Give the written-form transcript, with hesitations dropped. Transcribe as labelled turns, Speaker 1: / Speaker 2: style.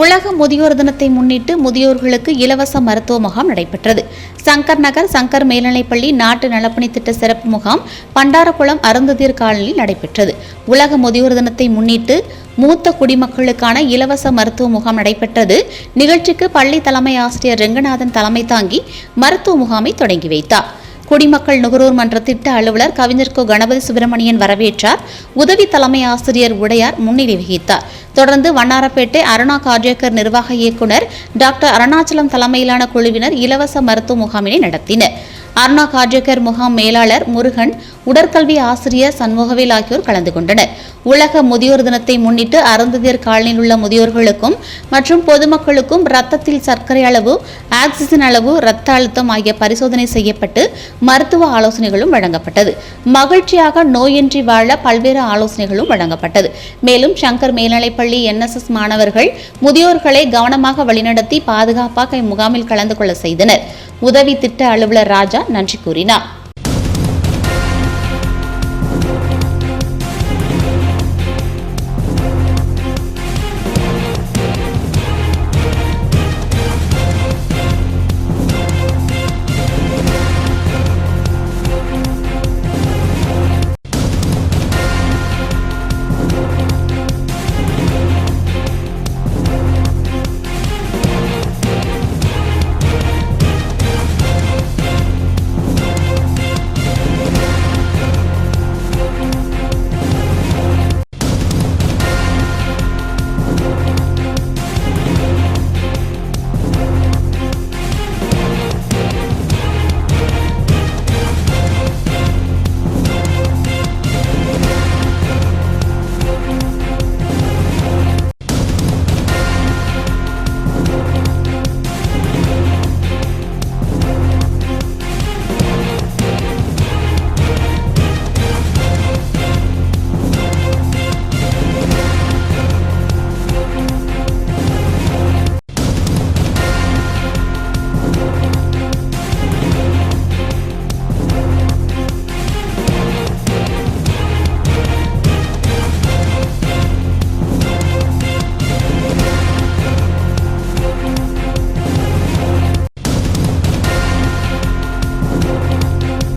Speaker 1: உலக முதியோர் தினத்தை முன்னிட்டு முதியோர்களுக்கு இலவச மருத்துவ முகாம் நடைபெற்றது. சங்கர் நகர் சங்கர் மேல்நிலைப்பள்ளி நாட்டு நலப்பணி திட்ட சிறப்பு முகாம் பண்டாரக்குளம் அருந்ததியர் காலனியில் நடைபெற்றது. உலக முதியோர் தினத்தை முன்னிட்டு மூத்த குடிமக்களுக்கான இலவச மருத்துவ முகாம் நடைபெற்றது. நிகழ்ச்சிக்கு பள்ளி தலைமை ஆசிரியர் ரெங்கநாதன் தலைமை தாங்கி மருத்துவ முகாமை தொடங்கி வைத்தார். குடிமக்கள் நுகர்வோர் மன்ற திட்ட அலுவலர் கவிஞர் கோ கணபதி சுப்பிரமணியன் வரவேற்றார். உதவி தலைமை ஆசிரியர் உடையார் முன்னிலை வகித்தார். தொடர்ந்து வண்ணாரப்பேட்டை அருணா கார்டியக்கர் நிர்வாக இயக்குநர் டாக்டர் அருணாச்சலம் தலைமையிலான குழுவினர் இலவச மருத்துவ முகாமினை நடத்தினர். அருணா கார்டியக்கர் முகாம் மேலாளர் முருகன், உடற்கல்வி ஆசிரியர் சண்முகவேல் ஆகியோர் கலந்து கொண்டனர். உலக முதியோர் தினத்தை முன்னிட்டு அருந்ததியர் காலனியில் உள்ள முதியோர்களுக்கும் மற்றும் பொதுமக்களுக்கும் ரத்தத்தில் சர்க்கரை அளவு, ஆக்சிஜன் அளவு, இரத்த அழுத்தம் ஆகிய பரிசோதனை செய்யப்பட்டு மருத்துவ ஆலோசனைகளும் வழங்கப்பட்டது. மகிழ்ச்சியாக நோயின்றி வாழ பல்வேறு ஆலோசனைகளும் வழங்கப்பட்டது. மேலும் சங்கர் மேல்நிலைப்பள்ளி NSS மாணவர்கள் முதியோர்களை கவனமாக வழிநடத்தி பாதுகாப்பாக இம்முகாமில் கலந்து கொள்ள செய்தனர். உதவி திட்ட அலுவலர் ராஜா நன்றி கூறினார்.